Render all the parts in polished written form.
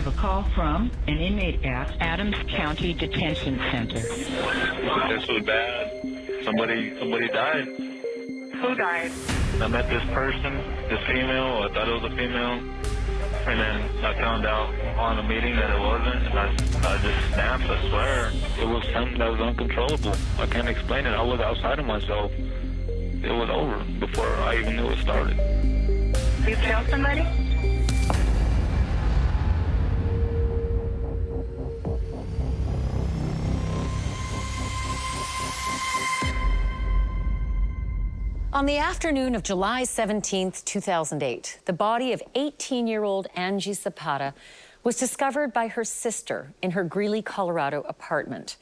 have a call from an inmate at Adams County Detention Center. This was bad. Somebody died. Who died? I met this person, this female, I thought it was a female, and then I found out on the meeting that it wasn't, and I just snapped, I swear. It was something that was uncontrollable. I can't explain it. I was outside of myself. It was over before I even knew it started. You tell somebody? On the afternoon of July 17, 2008, the body of 18-year-old Angie Zapata was discovered by her sister in her Greeley, Colorado apartment.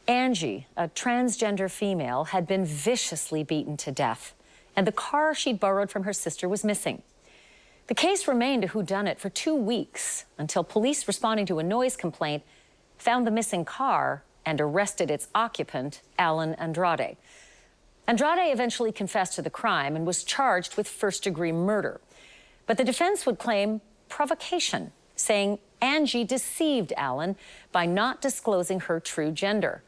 Angie, a transgender female, had been viciously beaten to death, and the car she'd borrowed from her sister was missing. The case remained a whodunit for 2 weeks until police responding to a noise complaint found the missing car and arrested its occupant, Alan Andrade. Andrade eventually confessed to the crime and was charged with first-degree murder. But the defense would claim provocation, saying Angie deceived Alan by not disclosing her true gender.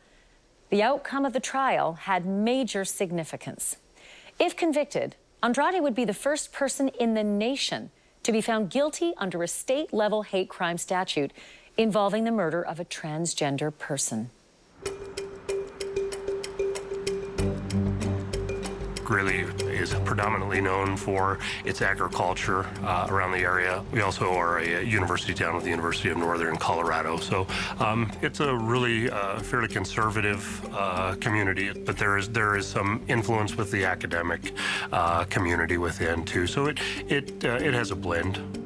The outcome of the trial had major significance. If convicted, Andrade would be the first person in the nation to be found guilty under a state-level hate crime statute involving the murder of a transgender person. Greeley is predominantly known for its agriculture around the area. We also are a university town with the University of Northern Colorado. So it's a really fairly conservative community, but there is some influence with the academic community within too. So it has a blend.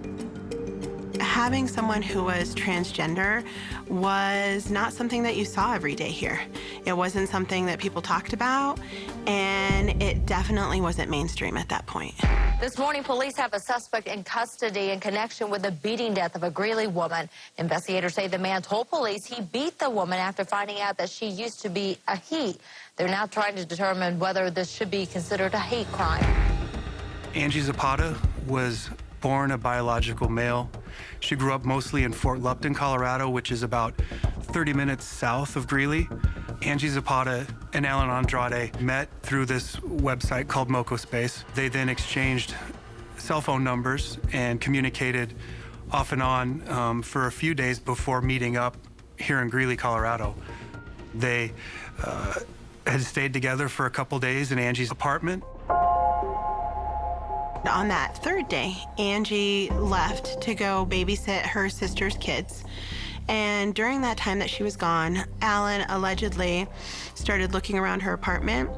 Having someone who was transgender was not something that you saw every day here. It wasn't something that people talked about, and it definitely wasn't mainstream at that point. This morning, police have a suspect in custody in connection with the beating death of a Greeley woman. Investigators say the man told police he beat the woman after finding out that she used to be a he. They're now trying to determine whether this should be considered a hate crime. Angie Zapata was born a biological male. She grew up mostly in Fort Lupton, Colorado, which is about 30 minutes south of Greeley. Angie Zapata and Alan Andrade met through this website called MocoSpace. They then exchanged cell phone numbers and communicated off and on for a few days before meeting up here in Greeley, Colorado. They had stayed together for a couple days in Angie's apartment. On that third day, Angie left to go babysit her sister's kids. And during that time that she was gone, Alan allegedly started looking around her apartment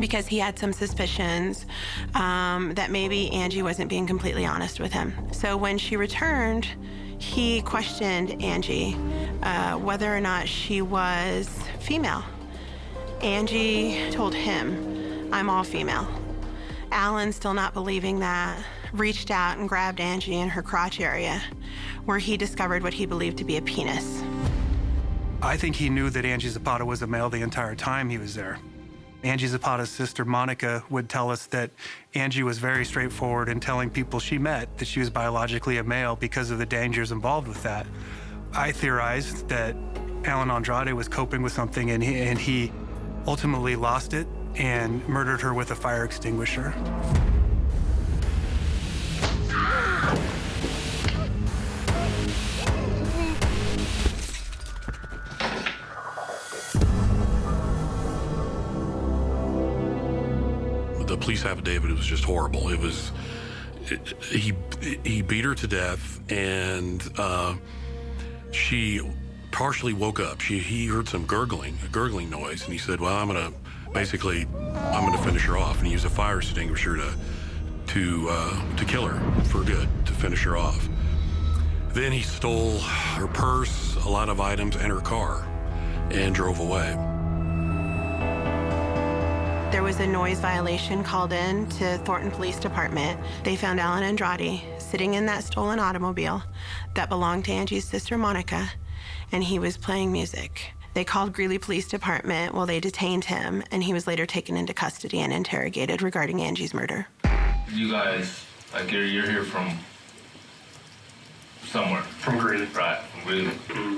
because he had some suspicions that maybe Angie wasn't being completely honest with him. So when she returned, he questioned Angie whether or not she was female. Angie told him, "I'm all female." Alan, still not believing that, reached out and grabbed Angie in her crotch area, where he discovered what he believed to be a penis. I think he knew that Angie Zapata was a male the entire time he was there. Angie Zapata's sister, Monica, would tell us that Angie was very straightforward in telling people she met that she was biologically a male because of the dangers involved with that. I theorized that Alan Andrade was coping with something and he ultimately lost it and murdered her with a fire extinguisher. The police affidavit was just horrible. He beat her to death, and she partially woke up. He heard some a gurgling noise, and he said, "Well, I'm gonna finish her off," and he used a fire extinguisher to kill her for good, to finish her off. Then he stole her purse, a lot of items, and her car, and drove away. There was a noise violation called in to Thornton Police Department. They found Alan Andrade sitting in that stolen automobile that belonged to Angie's sister, Monica, and he was playing music. They called Greeley Police Department. Well, they detained him, and he was later taken into custody and interrogated regarding Angie's murder. You guys, like, you're here from somewhere. From Greeley. Right, from Greeley,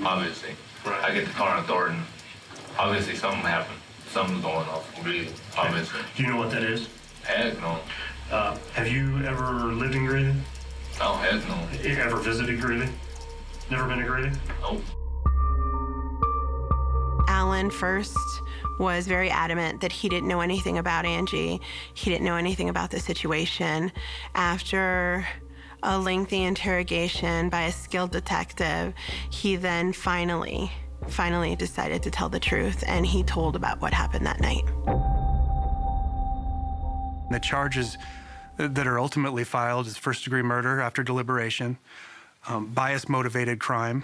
obviously. Right. I get the car in Thornton. Obviously, something happened. Something's going on from Greeley, obviously. Do you know what that is? Heck no. Have you ever lived in Greeley? Oh, heck no. You ever visited Greeley? Never been to Greeley? Nope. Alan first was very adamant that he didn't know anything about Angie. He didn't know anything about the situation. After a lengthy interrogation by a skilled detective, he then finally decided to tell the truth, and he told about what happened that night. The charges that are ultimately filed is first-degree murder after deliberation, bias-motivated crime,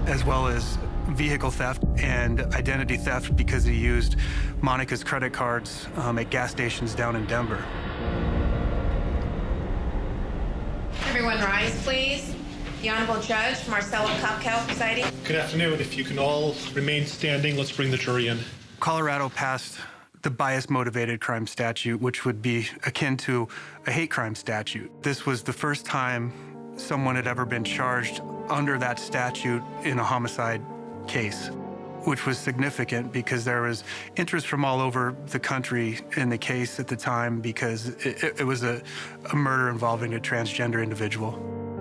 as well as vehicle theft and identity theft because he used Monica's credit cards at gas stations down in Denver. Everyone rise, please. The Honorable Judge, Marcella Kopkow, presiding. Good afternoon. If you can all remain standing, let's bring the jury in. Colorado passed the bias-motivated crime statute, which would be akin to a hate crime statute. This was the first time someone had ever been charged under that statute in a homicide case, which was significant because there was interest from all over the country in the case at the time because it was a murder involving a transgender individual.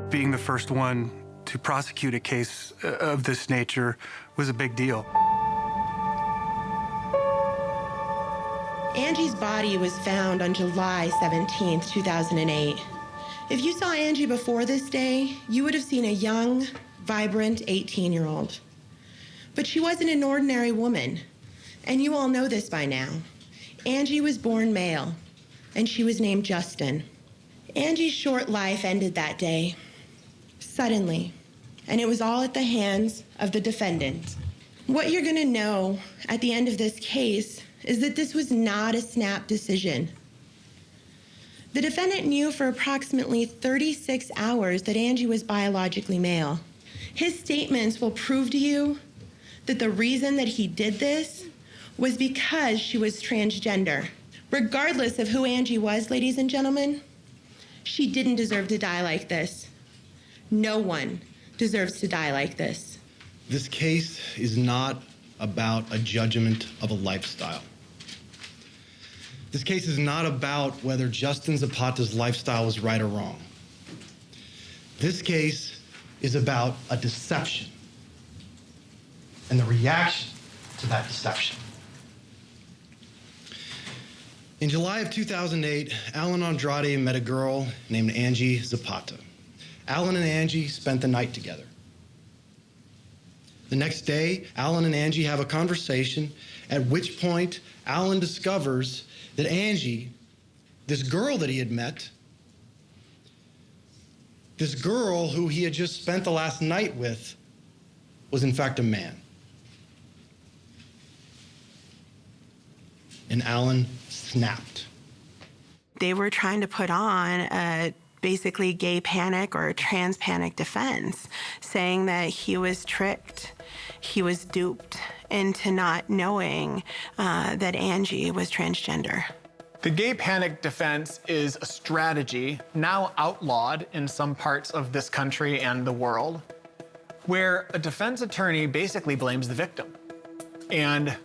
Being the first one to prosecute a case of this nature was a big deal. Angie's body was found on July 17th, 2008. If you saw Angie before this day, you would have seen a young, vibrant 18-year-old. But she wasn't an ordinary woman, and you all know this by now. Angie was born male, and she was named Justin. Angie's short life ended that day, suddenly, and it was all at the hands of the defendant. What you're gonna know at the end of this case is that this was not a snap decision. The defendant knew for approximately 36 hours that Angie was biologically male. His statements will prove to you that the reason that he did this was because she was transgender. Regardless of who Angie was, ladies and gentlemen, she didn't deserve to die like this. No one deserves to die like this. This case is not about a judgment of a lifestyle. This case is not about whether Justin Zapata's lifestyle was right or wrong. This case is about a deception and the reaction to that deception. In July of 2008, Alan Andrade met a girl named Angie Zapata. Alan and Angie spent the night together. The next day, Alan and Angie have a conversation, at which point Alan discovers that Angie, this girl that he had met, this girl who he had just spent the last night with, was in fact a man. And Alan snapped. They were trying to put on a basically gay panic or a trans panic defense, saying that he was tricked, he was duped into not knowing that Angie was transgender. The gay panic defense is a strategy now outlawed in some parts of this country and the world, where a defense attorney basically blames the victim. And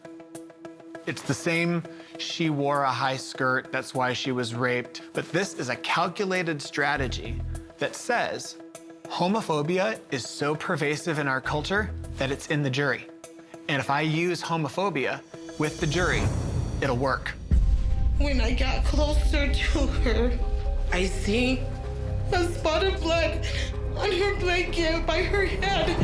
it's the same, she wore a high skirt, that's why she was raped. But this is a calculated strategy that says homophobia is so pervasive in our culture that it's in the jury. And if I use homophobia with the jury, it'll work. When I got closer to her, I see a spot of blood on her blanket by her head.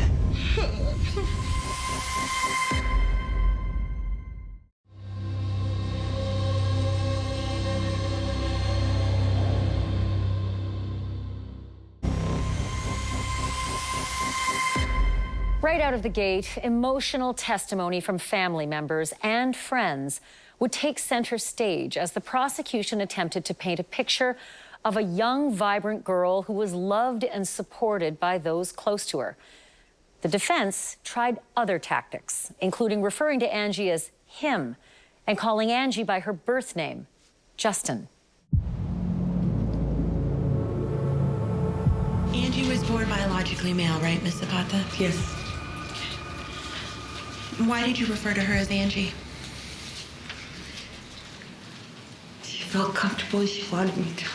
Right out of the gate, emotional testimony from family members and friends would take center stage as the prosecution attempted to paint a picture of a young, vibrant girl who was loved and supported by those close to her. The defense tried other tactics, including referring to Angie as him and calling Angie by her birth name, Justin. Angie was born biologically male, right, Miss Zapata? Yes. Why did you refer to her as Angie? She felt comfortable. She wanted me to.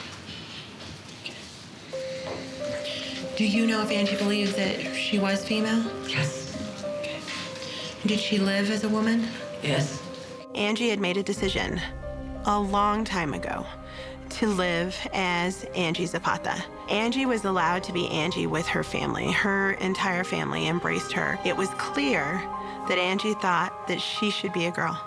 Do you know if Angie believes that she was female? Yes. Did she live as a woman? Yes. Angie had made a decision a long time ago to live as Angie Zapata. Angie was allowed to be Angie with her family. Her entire family embraced her. It was clear that Angie thought that she should be a girl,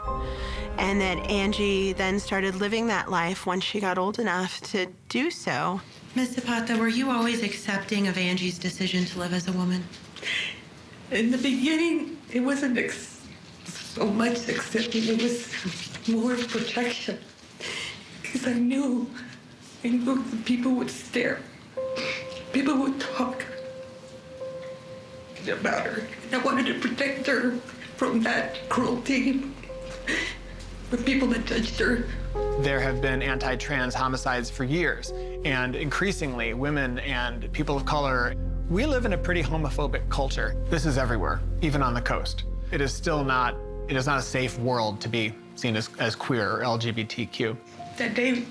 and that Angie then started living that life when she got old enough to do so. Miss Zapata, were you always accepting of Angie's decision to live as a woman? In the beginning, it wasn't so much accepting. It was more protection. Because I knew the people would stare. People would talk about her. And I wanted to protect her from that cruelty. The people that judged her. There have been anti-trans homicides for years, and increasingly women and people of color, we live in a pretty homophobic culture. This is everywhere, even on the coast. It is not a safe world to be seen as queer or LGBTQ. That day,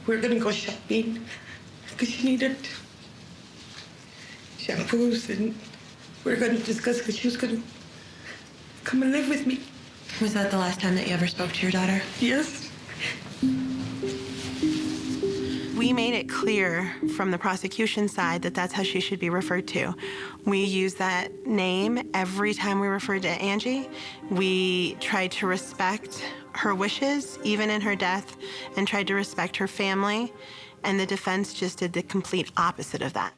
we were gonna go shopping because she needed shampoos, and we were gonna discuss because she was gonna come and live with me. Was that the last time that you ever spoke to your daughter? Yes. We made it clear from the prosecution side that that's how she should be referred to. We use that name every time we referred to Angie. We tried to respect her wishes, even in her death, and tried to respect her family. And the defense just did the complete opposite of that.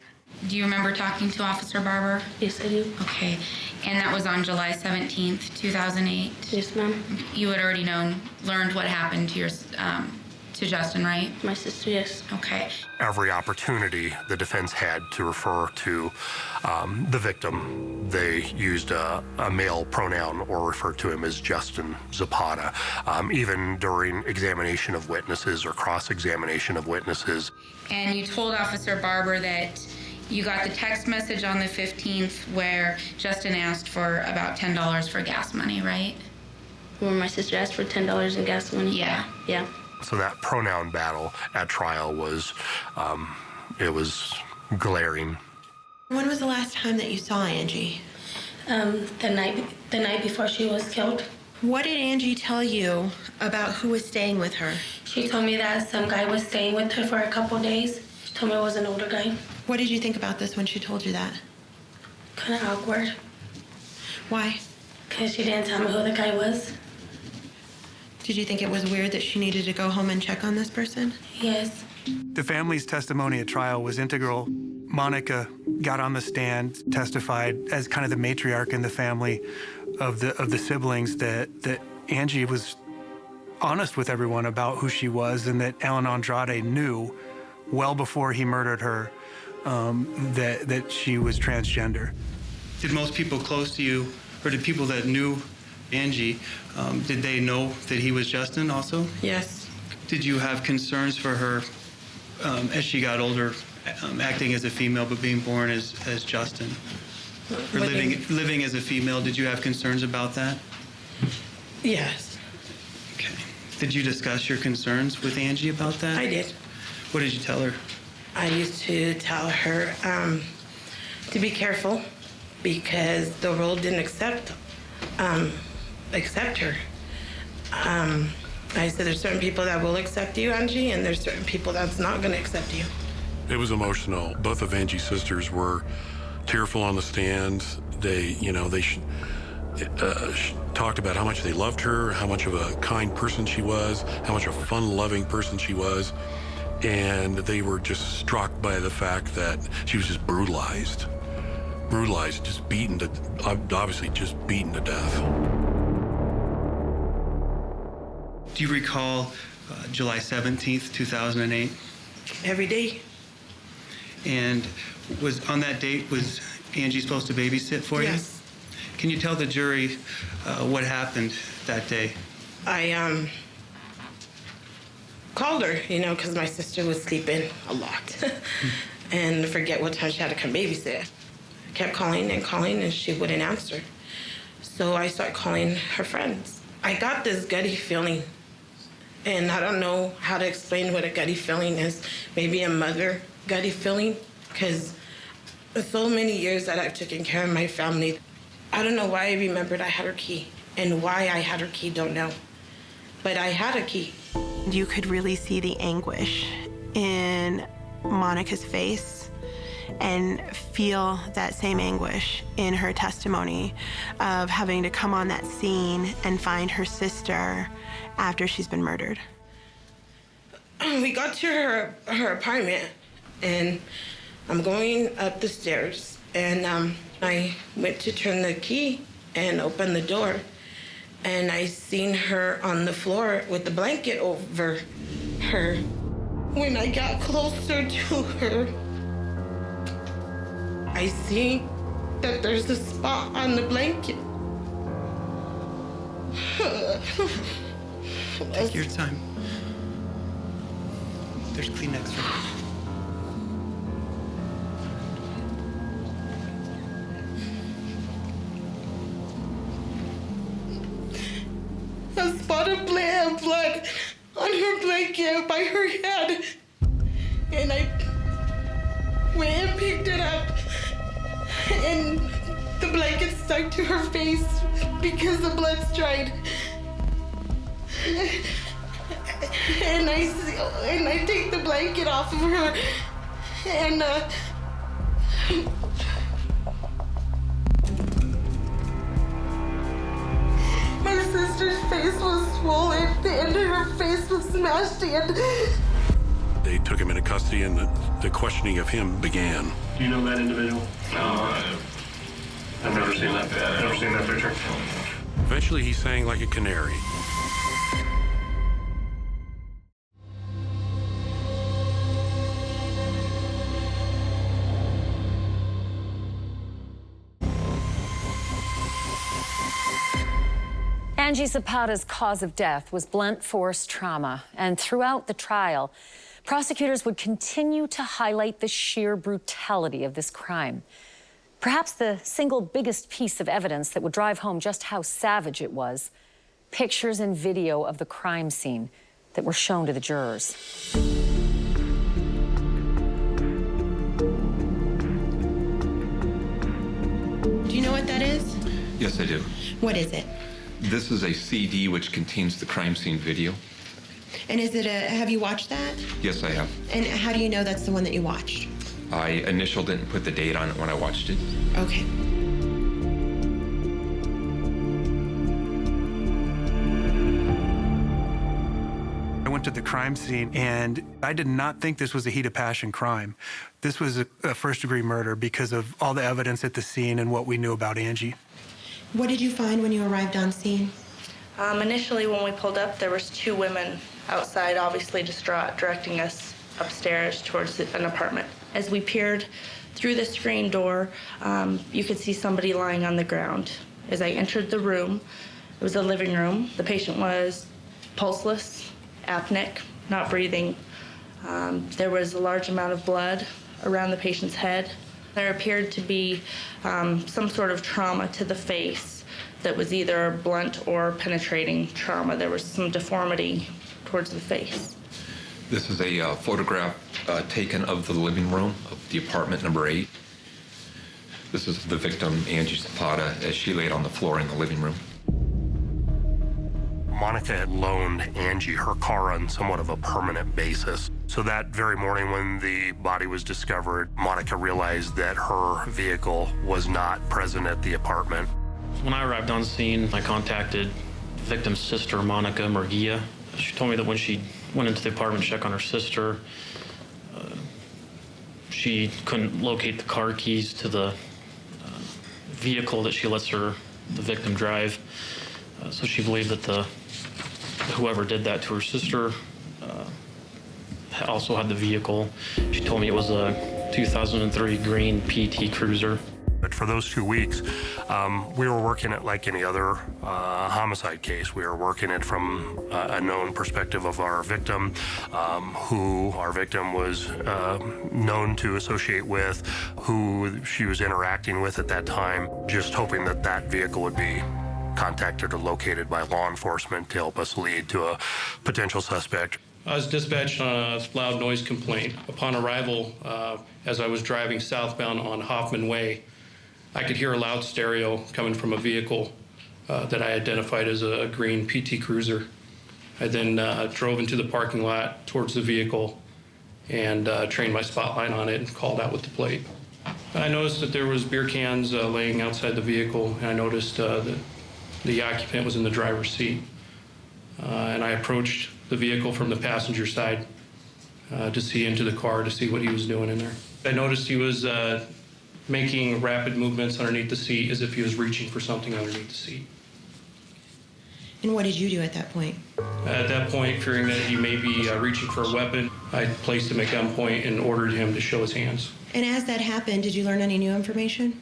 Do you remember talking to Officer Barber? Yes, I do. Okay. And that was on July 17th, 2008? Yes, ma'am. You had already learned what happened to to Justin, right? My sister, yes. Okay. Every opportunity the defense had to refer to the victim, they used a male pronoun or referred to him as Justin Zapata, even during examination of witnesses or cross-examination of witnesses. And you told Officer Barber that you got the text message on the 15th where Justin asked for about $10 for gas money, right? Where my sister asked for $10 in gas money? Yeah. Yeah. So that pronoun battle at trial was, it was glaring. When was the last time that you saw Angie? The night before she was killed. What did Angie tell you about who was staying with her? She told me that some guy was staying with her for a couple days. She told me it was an older guy. What did you think about this when she told you that? Kind of awkward. Why? Because she didn't tell me who the guy was. Did you think it was weird that she needed to go home and check on this person? Yes. The family's testimony at trial was integral. Monica got on the stand, testified as kind of the matriarch in the family of the siblings that Angie was honest with everyone about who she was, and that Alan Andrade knew well before he murdered her that she was transgender. Did most people close to you, or did people that knew Angie, did they know that he was Justin also? Yes. Did you have concerns for her as she got older, acting as a female but being born as Justin? Or living as a female, did you have concerns about that? Yes. Okay. Did you discuss your concerns with Angie about that? I did. What did you tell her? I used to tell her to be careful because the world didn't accept her. I said there's certain people that will accept you, Angie, and there's certain people that's not going to accept you. It was emotional. Both of Angie's sisters were tearful on the stand. They talked about how much they loved her, how much of a kind person she was, how much a fun-loving person she was. And they were just struck by the fact that she was just brutalized, just beaten to death. Do you recall July 17th, 2008? Every day. And on that date, was Angie supposed to babysit for you? Yes. Can you tell the jury what happened that day? I called her, because my sister was sleeping a lot. and forget what time she had to come babysit. I kept calling and she wouldn't answer. So I started calling her friends. I got this gutty feeling, and I don't know how to explain what a gutty feeling is. Maybe a mother gutty feeling, because so many years that I've taken care of my family, I don't know why I remembered I had her key, and why I had her key, don't know. But I had a key. You could really see the anguish in Monica's face and feel that same anguish in her testimony of having to come on that scene and find her sister after she's been murdered. We got to her apartment, and I'm going up the stairs, and I went to turn the key and open the door, and I seen her on the floor with the blanket over her. When I got closer to her, I see that there's a spot on the blanket. Take your time. There's Kleenex for you. A spot of blood on her blanket by her head. And I went and picked it up, and the blanket stuck to her face because the blood's dried. And I take the blanket off of her, and my sister's face was swollen, the end of her face was smashed in. They took him into custody, and the questioning of him began. Do you know that individual? No, I've never seen that. I've never seen that picture. Eventually, he sang like a canary. Angie Zapata's cause of death was blunt force trauma, and throughout the trial, prosecutors would continue to highlight the sheer brutality of this crime. Perhaps the single biggest piece of evidence that would drive home just how savage it was, pictures and video of the crime scene that were shown to the jurors. Do you know what that is? Yes, I do. What is it? This is a CD which contains the crime scene video. And is it have you watched that? Yes, I have. And how do you know that's the one that you watched? I initialed it and put the date on it when I watched it. Okay. I went to the crime scene, and I did not think this was a heat of passion crime. This was a first-degree murder because of all the evidence at the scene and what we knew about Angie. What did you find when you arrived on scene? Initially, when we pulled up, there was two women outside, obviously distraught, directing us upstairs towards an apartment. As we peered through the screen door, you could see somebody lying on the ground. As I entered the room, it was a living room. The patient was pulseless, apneic, not breathing. There was a large amount of blood around the patient's head. There appeared to be some sort of trauma to the face that was either blunt or penetrating trauma. There was some deformity towards the face. This is a photograph taken of the living room of the apartment number 8. This is the victim, Angie Zapata, as she laid on the floor in the living room. Monica had loaned Angie her car on somewhat of a permanent basis. So that very morning when the body was discovered, Monica realized that her vehicle was not present at the apartment. When I arrived on scene, I contacted the victim's sister, Monica Murguia. She told me that when she went into the apartment to check on her sister, she couldn't locate the car keys to the vehicle that she lets the victim drive. So she believed that whoever did that to her sister also had the vehicle. She told me it was a 2003 green PT Cruiser. But for those 2 weeks, we were working it like any other homicide case. We were working it from a known perspective of our victim, who our victim was known to associate with, who she was interacting with at that time, just hoping that that vehicle would be contacted or located by law enforcement to help us lead to a potential suspect. I was dispatched on a loud noise complaint. Upon arrival, as I was driving southbound on Hoffman Way, I could hear a loud stereo coming from a vehicle that I identified as a green PT Cruiser. I then drove into the parking lot towards the vehicle and trained my spotlight on it and called out with the plate. I noticed that there was beer cans laying outside the vehicle, and I noticed that the occupant was in the driver's seat. And I approached the vehicle from the passenger side to see into the car to see what he was doing in there. I noticed he was making rapid movements underneath the seat as if he was reaching for something underneath the seat. And what did you do at that point? At that point, fearing that he may be reaching for a weapon, I placed him at gunpoint and ordered him to show his hands. And as that happened, did you learn any new information?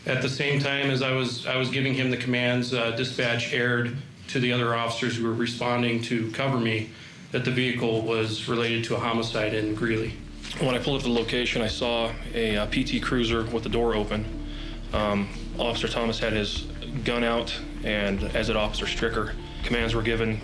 At the same time as I was giving him the commands, dispatch aired to the other officers who were responding to cover me that the vehicle was related to a homicide in Greeley. When I pulled up to the location, I saw a PT Cruiser with the door open. Officer Thomas had his gun out, and as did Officer Stricker. Commands were given.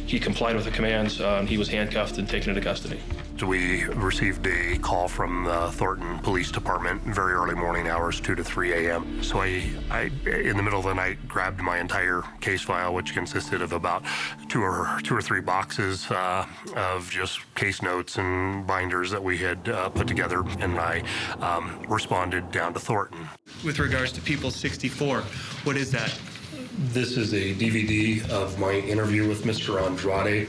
He complied with the commands. He was handcuffed and taken into custody. We received a call from the Thornton Police Department, very early morning hours, 2 to 3 a.m. So I, in the middle of the night, grabbed my entire case file, which consisted of about two or three boxes of just case notes and binders that we had put together, and I responded down to Thornton. With regards to People 64, what is that? This is a DVD of my interview with Mr. Andrade.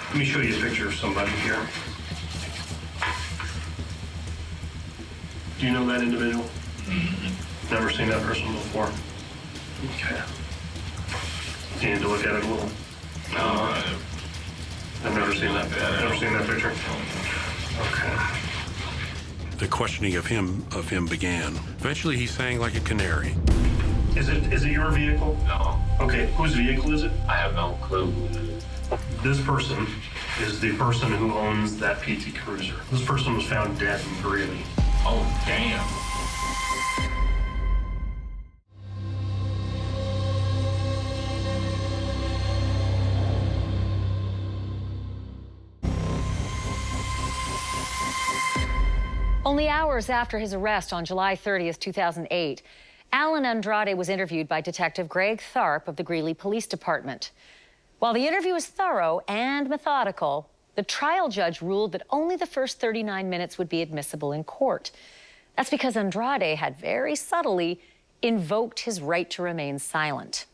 Let me show you a picture of somebody here. Do you know that individual? Never seen that person before? Okay. Do you need to look at it a little? No, I've never seen that. Never seen that picture? Okay. The questioning of him began. Eventually, he sang like a canary. Is it your vehicle? No. Okay, whose vehicle is it? I have no clue. This person is the person who owns that PT Cruiser. This person was found dead in Greeley. Oh, damn. Only hours after his arrest on July 30th, 2008, Alan Andrade was interviewed by Detective Greg Tharp of the Greeley Police Department. While the interview was thorough and methodical, the trial judge ruled that only the first 39 minutes would be admissible in court. That's because Andrade had very subtly invoked his right to remain silent.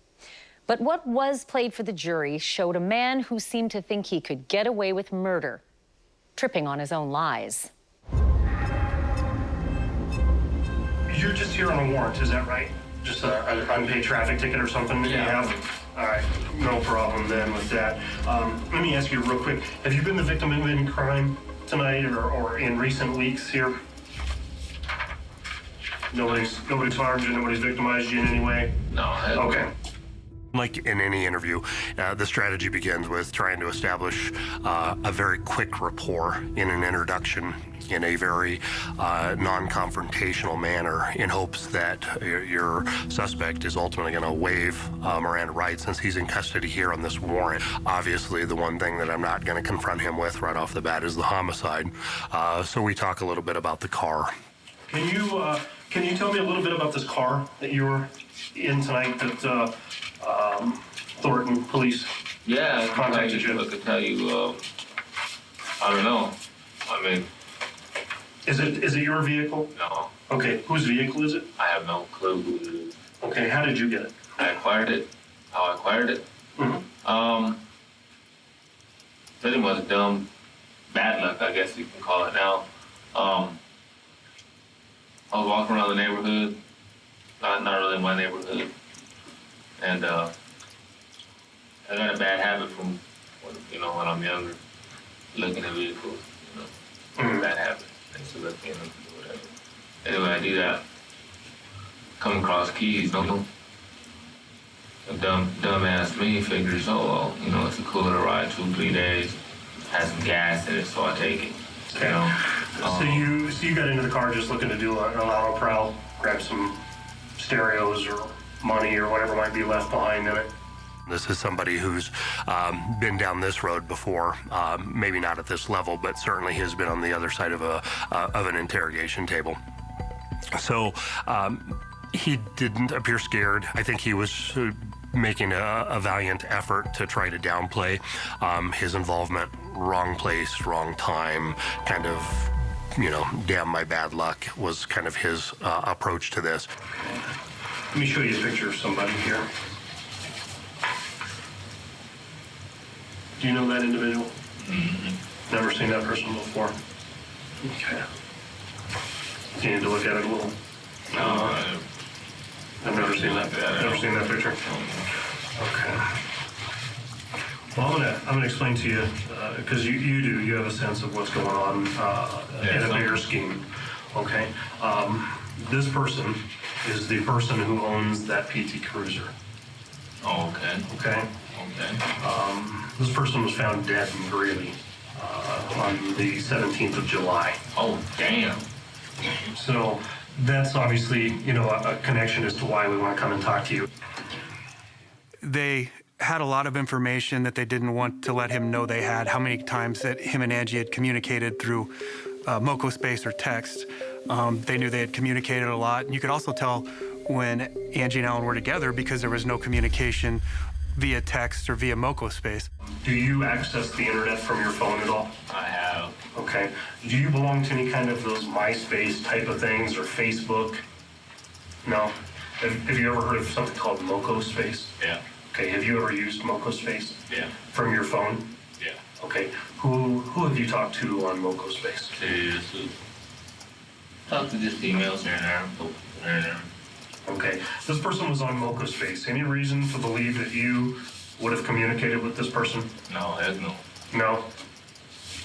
But what was played for the jury showed a man who seemed to think he could get away with murder, tripping on his own lies. You're just here on a warrant, is that right? Just an unpaid traffic ticket or something that you have? All right, no problem then with that. Let me ask you real quick. Have you been the victim of any crime tonight or in recent weeks here? Nobody's harmed you, nobody's victimized you in any way? No. Okay. Like in any interview, the strategy begins with trying to establish a very quick rapport in an introduction in a very non-confrontational manner in hopes that your suspect is ultimately going to waive Miranda rights since he's in custody here on this warrant. Obviously, the one thing that I'm not going to confront him with right off the bat is the homicide. So we talk a little bit about the car. Can you tell me a little bit about this car that you were in tonight that Thornton Police contacted you? I could tell you, I don't know. I mean... Is it your vehicle? No. Okay, whose vehicle is it? I have no clue who it is. Okay, how did you get it? I acquired it. How I acquired it? Mm-hmm. Pretty much dumb bad luck, I guess you can call it now. I was walking around the neighborhood, not really my neighborhood, and I got a bad habit from, when I'm younger, looking at vehicles, bad habit. To look in and do whatever. And when I do that, come across keys, no. A dumbass me figures, oh, well, you know, it's a cool little ride, 2-3 days, has some gas in it, so I take it. You know? So you got into the car just looking to do an auto prowl, grab some stereos or money or whatever might be left behind in it. This is somebody who's been down this road before, maybe not at this level, but certainly has been on the other side of an interrogation table. So he didn't appear scared. I think he was making a valiant effort to try to downplay his involvement. Wrong place, wrong time, kind of, you know, damn my bad luck was kind of his approach to this. Let me show you a picture of somebody here. Do you know that individual? Mm-hmm. Never seen that person before? Okay. You need to look at it a little. No, I've never seen that. Never seen that picture. Okay. Well, I'm gonna explain to you because you have a sense of what's going on in a bigger scheme. Okay. This person is the person who owns that PT Cruiser. Oh, okay. Okay. Okay. This person was found dead in Greeley on the 17th of July. Oh, damn. So that's obviously, you know, a connection as to why we want to come and talk to you. They had a lot of information that they didn't want to let him know they had, how many times that him and Angie had communicated through Moco Space or text. They knew they had communicated a lot. And you could also tell when Angie and Alan were together because there was no communication via text or via Moco Space. Do you access the internet from your phone at all? I have. Okay. Do you belong to any kind of those MySpace type of things or Facebook? No? Have you ever heard of something called Moco Space? Yeah. Okay. Have you ever used Moco Space? Yeah. From your phone? Yeah. Okay. Who have you talked to on Moco Space? Talk to just emails here and there. Okay. This person was on Moco Space. Any reason to believe that you would have communicated with this person? No, heck no. No?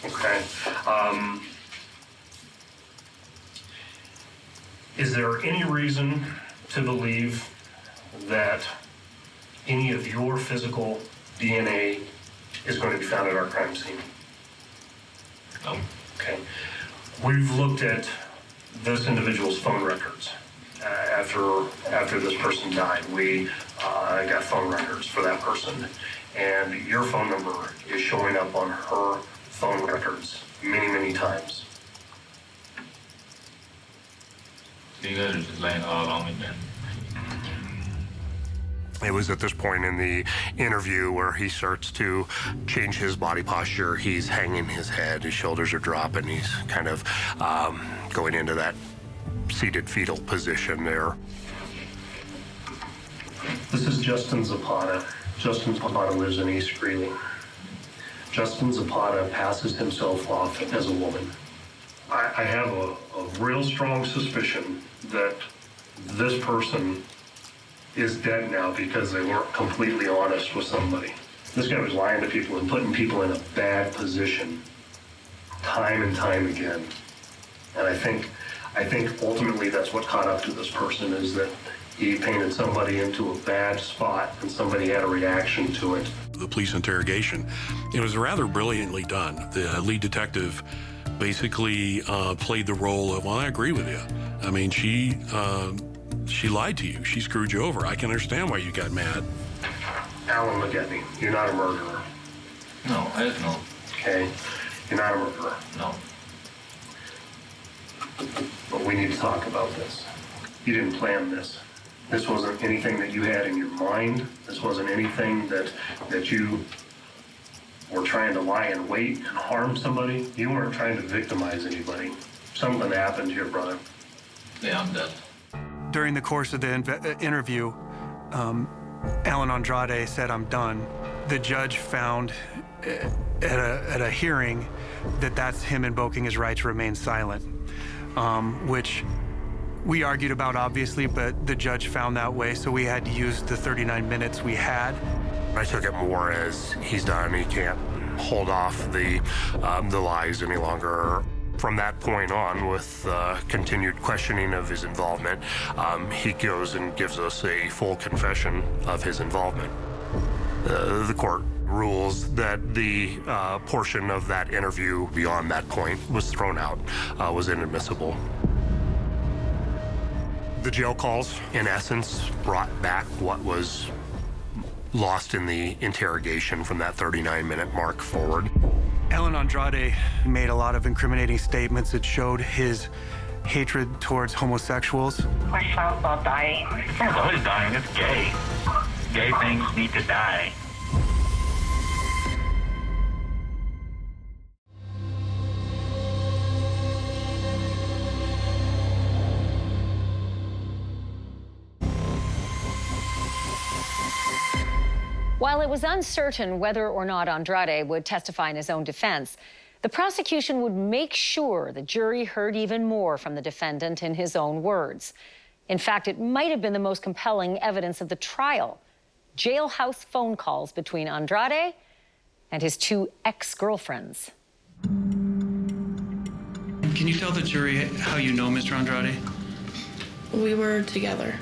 Okay. Is there any reason to believe that any of your physical DNA is going to be found at our crime scene? No. Okay. We've looked at this individual's phone records. After this person died, we got phone records for that person, and your phone number is showing up on her phone records many times. You guys are just laying all on me, man. It was at this point in the interview where he starts to change his body posture. He's hanging his head, his shoulders are dropping, he's kind of going into that seated fetal position there. This is Justin Zapata. Justin Zapata lives in East Greeley. Justin Zapata passes himself off as a woman. I have a real strong suspicion that this person is dead now because they weren't completely honest with somebody. This guy was lying to people and putting people in a bad position time and time again. And I think ultimately that's what caught up to this person, is that he painted somebody into a bad spot and somebody had a reaction to it. The police interrogation, it was rather brilliantly done. The lead detective basically played the role of, well, I agree with you. I mean, she lied to you. She screwed you over. I can understand why you got mad. Alan, look at me. You're not a murderer. No, heck no. Okay? You're not a murderer. No. But we need to talk about this. You didn't plan this. This wasn't anything that you had in your mind. This wasn't anything that you were trying to lie in wait and harm somebody. You weren't trying to victimize anybody. Something happened to your brother. Yeah, I'm dead. During the course of the interview, Alan Andrade said, "I'm done." The judge found at a hearing that that's him invoking his right to remain silent, which we argued about, obviously, but the judge found that way, so we had to use the 39 minutes we had. I took it more as he's done. He can't hold off the lies any longer. From that point on, with continued questioning of his involvement, he goes and gives us a full confession of his involvement. The court rules that the portion of that interview beyond that point was thrown out, was inadmissible. The jail calls, in essence, brought back what was lost in the interrogation from that 39-minute mark forward. Alan Andrade made a lot of incriminating statements that showed his hatred towards homosexuals. My son's not dying. His son's always dying. It's gay. Gay things need to die. While it was uncertain whether or not Andrade would testify in his own defense, the prosecution would make sure the jury heard even more from the defendant in his own words. In fact, it might have been the most compelling evidence of the trial: jailhouse phone calls between Andrade and his two ex-girlfriends. Can you tell the jury how you know Mr. Andrade? We were together.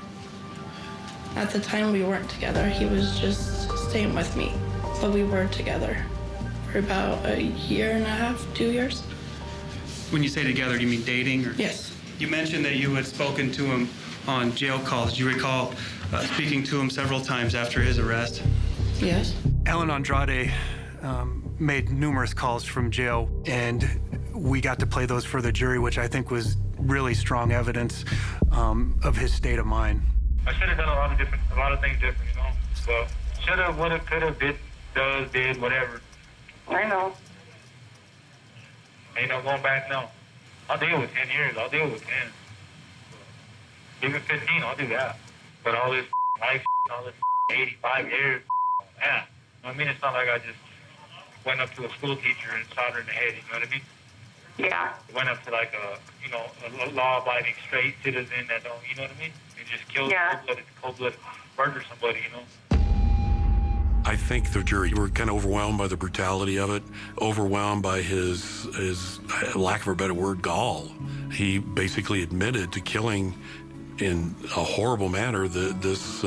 At the time, we weren't together. He was just staying with me. But we were together for about a year and a half, 2 years. When you say together, do you mean dating? Or? Yes. You mentioned that you had spoken to him on jail calls. Do you recall speaking to him several times after his arrest? Yes. Alan Andrade made numerous calls from jail, and we got to play those for the jury, which I think was really strong evidence of his state of mind. I should have done a lot of things different, you know. So should have, would have, could have, did, whatever. I know. Ain't no going back now. I'll deal with 10 years. I'll deal with 10. Even 15, I'll do that. But all this life, all this 85 years, man. I mean, it's not like I just went up to a school teacher and shot her in the head, you know what I mean? Yeah. Went up to like a law-abiding, straight citizen that don't, you know what I mean? And just killed, cold-blooded, murder somebody, you know? I think the jury were kind of overwhelmed by the brutality of it, overwhelmed by his lack of a better word, gall. He basically admitted to killing in a horrible manner this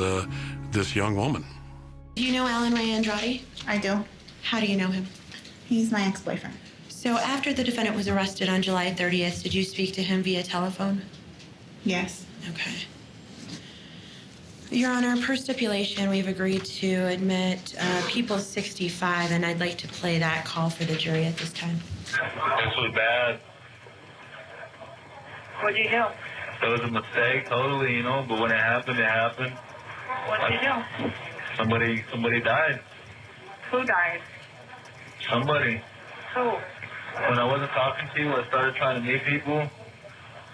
young woman. Do you know Alan Ray Andrade? I do. How do you know him? He's my ex-boyfriend. So after the defendant was arrested on July 30th, did you speak to him via telephone? Yes. Okay. Your Honor, per stipulation, we've agreed to admit people 65, and I'd like to play that call for the jury at this time. This was bad. What'd you do? It was a mistake, totally, you know, but when it happened, it happened. What'd you do? Somebody died. Who died? Somebody. Who? When I wasn't talking to you, I started trying to meet people,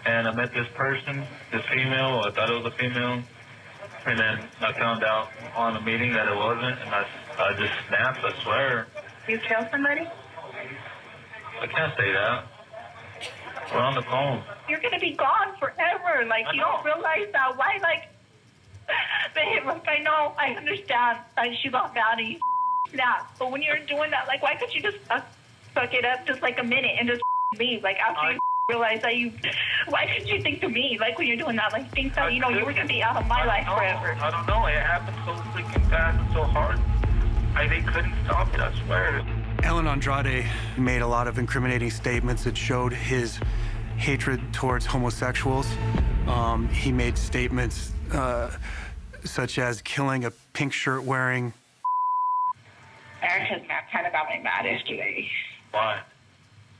and I met this person, this female. I thought it was a female, and then I found out on the meeting that it wasn't, and I just snapped, I swear. You killed somebody? I can't say that. We're on the phone. You're gonna be gone forever. Like, you don't realize that. Why, like, babe, look, I know, I understand that she got mad and you snapped. But when you're doing that, like, why couldn't you just fuck it up just like a minute and just leave? Like, after you realize that why could you think to me, like, when you're doing that, like, think that, you know, you were gonna be out of my life forever? I don't know. It happened so freaking fast and so hard. They couldn't stop it, I swear. Alan Andrade made a lot of incriminating statements that showed his hatred towards homosexuals. He made statements such as killing a pink shirt wearing. Erica's man kind of got me mad yesterday. Why?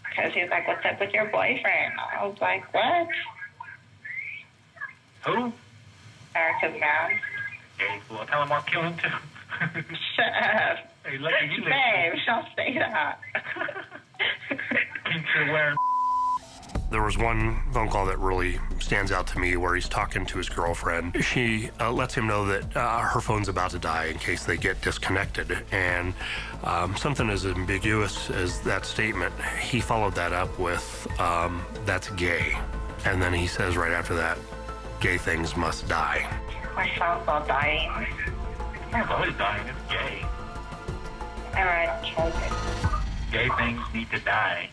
Because he was like, what's up with your boyfriend? I was like, what? Who? Erica's man. Okay, well, tell him I'll kill him too. Shut up. Hey, lucky you live. Babe, don't say that. Pink shirt wearing. There was one phone call that really stands out to me where he's talking to his girlfriend. She lets him know that her phone's about to die in case they get disconnected. And something as ambiguous as that statement, he followed that up with, that's gay. And then he says right after that, gay things must die. My son's not dying. It's always dying. It's gay. All right, killed it. Gay things need to die.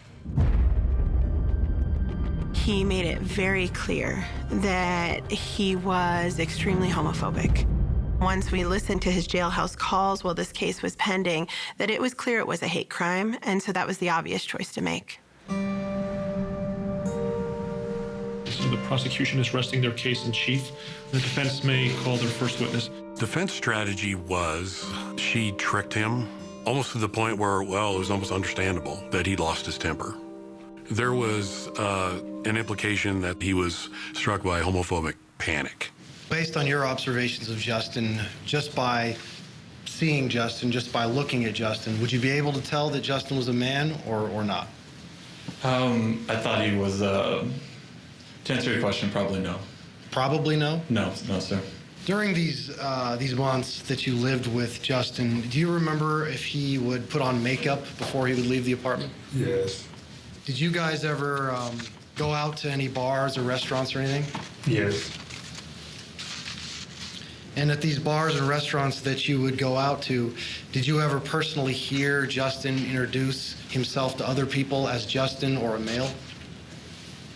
he made it very clear that he was extremely homophobic. Once we listened to his jailhouse calls while this case was pending, that it was clear it was a hate crime, and so that was the obvious choice to make. So the prosecution is resting their case in chief. The defense may call their first witness. Defense strategy was she tricked him almost to the point where, well, it was almost understandable that he lost his temper. There was an implication that he was struck by homophobic panic. Based on your observations of Justin, just by seeing Justin, just by looking at Justin, would you be able to tell that Justin was a man or not? I thought he was, to answer your question, probably no. Probably no? No, sir. During these months that you lived with Justin, do you remember if he would put on makeup before he would leave the apartment? Yes. Did you guys ever go out to any bars or restaurants or anything? Yes. And at these bars and restaurants that you would go out to, did you ever personally hear Justin introduce himself to other people as Justin or a male?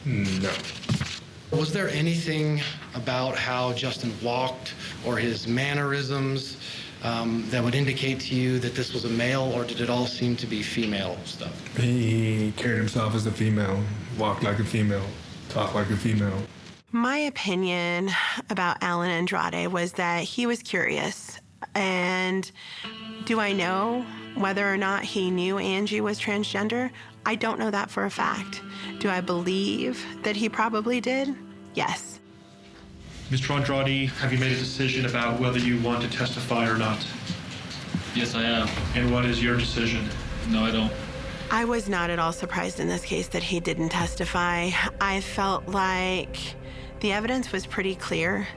No. Was there anything about how Justin walked or his mannerisms that would indicate to you that this was a male, or did it all seem to be female stuff? He carried himself as a female, walked like a female, talked like a female. My opinion about Alan Andrade was that he was curious. And do I know whether or not he knew Angie was transgender? I don't know that for a fact. Do I believe that he probably did? Yes. Mr. Andrade, have you made a decision about whether you want to testify or not? Yes, I am. And what is your decision? No, I don't. I was not at all surprised in this case that he didn't testify. I felt like the evidence was pretty clear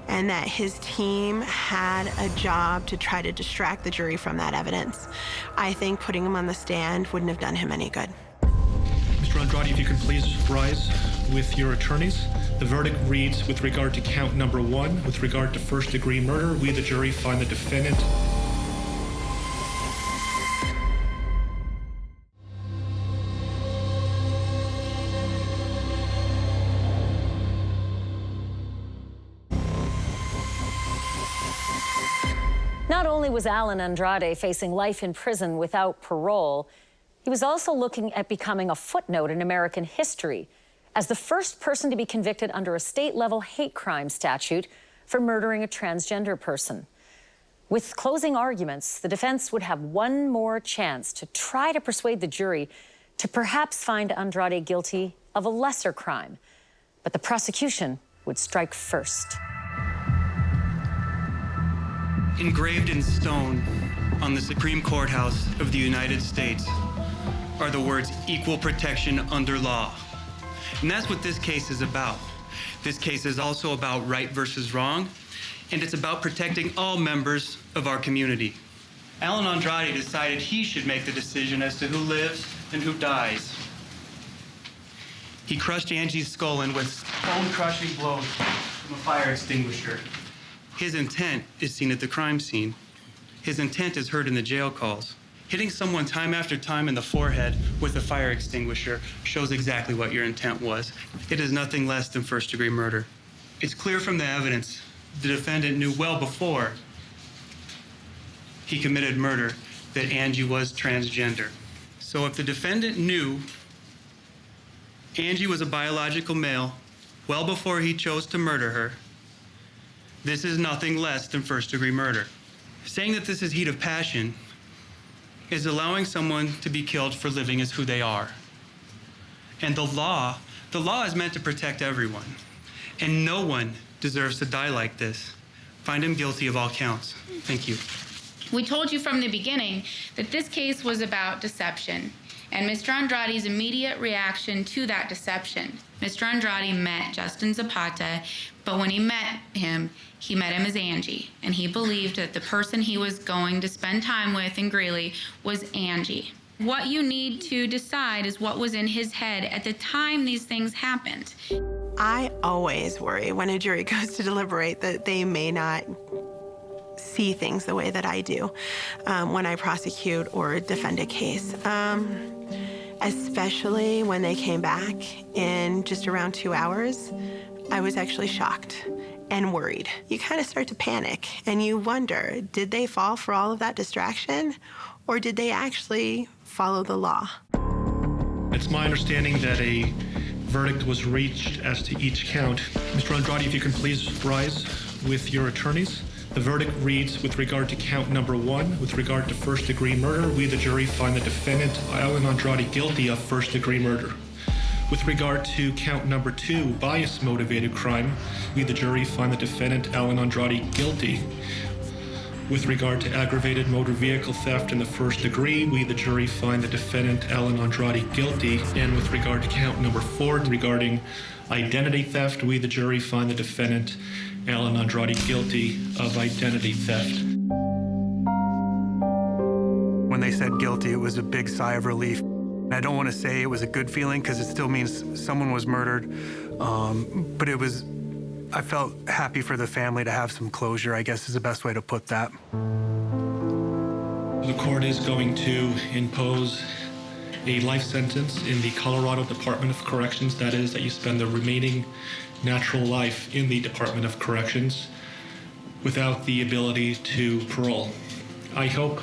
and that his team had a job to try to distract the jury from that evidence. I think putting him on the stand wouldn't have done him any good. Mr. Andrade, if you could please rise with your attorneys. The verdict reads, with regard to count number 1, with regard to first-degree murder, we, the jury, find the defendant Not only was Alan Andrade facing life in prison without parole, he was also looking at becoming a footnote in American history as the first person to be convicted under a state-level hate crime statute for murdering a transgender person. With closing arguments, the defense would have one more chance to try to persuade the jury to perhaps find Andrade guilty of a lesser crime. But the prosecution would strike first. Engraved in stone on the Supreme Courthouse of the United States are the words equal protection under law. And that's what this case is about. This case is also about right versus wrong, and it's about protecting all members of our community. Alan Andrade decided he should make the decision as to who lives and who dies. He crushed Angie's skull in with bone-crushing blows from a fire extinguisher. His intent is seen at the crime scene. His intent is heard in the jail calls. Hitting someone time after time in the forehead with a fire extinguisher shows exactly what your intent was. It is nothing less than first-degree murder. It's clear from the evidence the defendant knew well before he committed murder that Angie was transgender. So if the defendant knew Angie was a biological male well before he chose to murder her, this is nothing less than first-degree murder. Saying that this is heat of passion is allowing someone to be killed for living as who they are. And the law is meant to protect everyone. And no one deserves to die like this. Find him guilty of all counts. Thank you. We told you from the beginning that this case was about deception and Mr. Andrade's immediate reaction to that deception. Mr. Andrade met Justin Zapata, but when he met him as Angie, and he believed that the person he was going to spend time with in Greeley was Angie. What you need to decide is what was in his head at the time these things happened. I always worry when a jury goes to deliberate that they may not see things the way that I do when I prosecute or defend a case. especially when they came back in just around 2 hours. I was actually shocked and worried. You kind of start to panic and you wonder, did they fall for all of that distraction or did they actually follow the law? It's my understanding that a verdict was reached as to each count. Mr. Andrade, if you can please rise with your attorneys. The verdict reads, with regard to count number 1, with regard to first-degree murder, we, the jury, find the defendant, Alan Andrade, guilty of first-degree murder. With regard to count number 2, bias-motivated crime, we, the jury, find the defendant, Alan Andrade, guilty. With regard to aggravated motor vehicle theft in the first degree, we, the jury, find the defendant, Alan Andrade, guilty. And with regard to count number 4, regarding identity theft, we, the jury, find the defendant, Alan Andrade, guilty of identity theft. When they said guilty, it was a big sigh of relief. I don't want to say it was a good feeling because it still means someone was murdered, but it was, I felt happy for the family to have some closure, I guess is the best way to put that. The court is going to impose a life sentence in the Colorado Department of Corrections. That is, that you spend the remaining natural life in the Department of Corrections without the ability to parole. I hope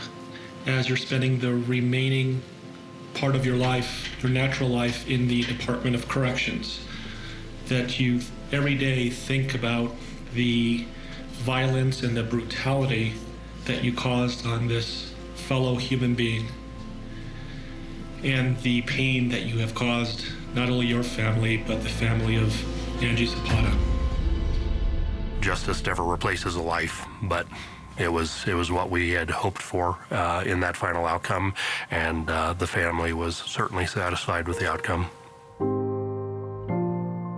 as you're spending the remaining part of your life, your natural life in the Department of Corrections, that you every day think about the violence and the brutality that you caused on this fellow human being and the pain that you have caused not only your family, but the family of Angie Zapata. Justice never replaces a life, but it was what we had hoped for in that final outcome, and the family was certainly satisfied with the outcome.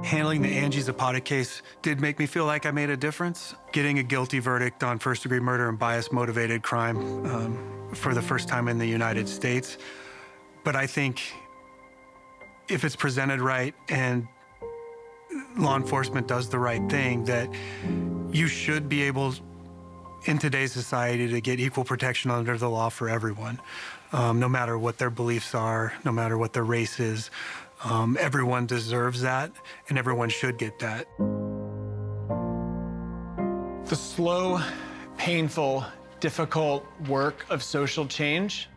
Handling the Angie Zapata case did make me feel like I made a difference. Getting a guilty verdict on first-degree murder and bias-motivated crime for the first time in the United States. But I think if it's presented right and law enforcement does the right thing, that you should be able, in today's society, to get equal protection under the law for everyone, no matter what their beliefs are, no matter what their race is. Everyone deserves that, and everyone should get that. The slow, painful, difficult work of social change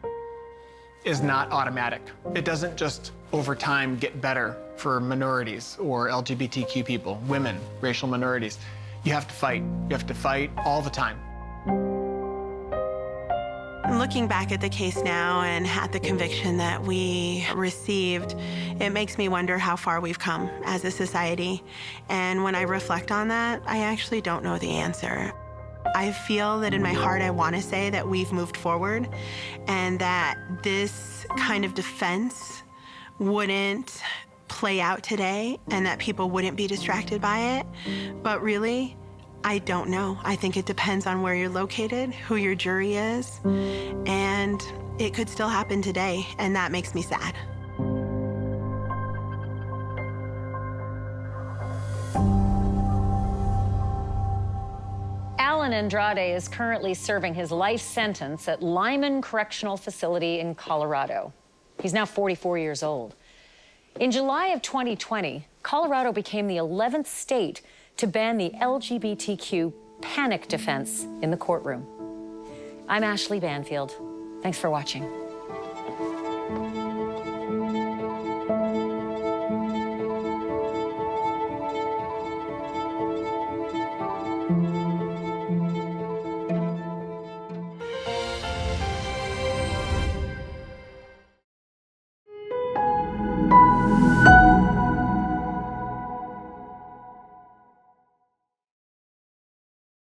is not automatic. It doesn't just over time get better for minorities or LGBTQ people, women, racial minorities. You have to fight. You have to fight all the time. Looking back at the case now and at the conviction that we received, it makes me wonder how far we've come as a society. And when I reflect on that, I actually don't know the answer. I feel that in my heart, I want to say that we've moved forward and that this kind of defense wouldn't play out today and that people wouldn't be distracted by it. But really, I don't know. I think it depends on where you're located, who your jury is, and it could still happen today, and that makes me sad. Alan Andrade is currently serving his life sentence at Lyman Correctional Facility in Colorado. He's now 44 years old. In July of 2020, Colorado became the 11th state to ban the LGBTQ panic defense in the courtroom. I'm Ashley Banfield. Thanks for watching.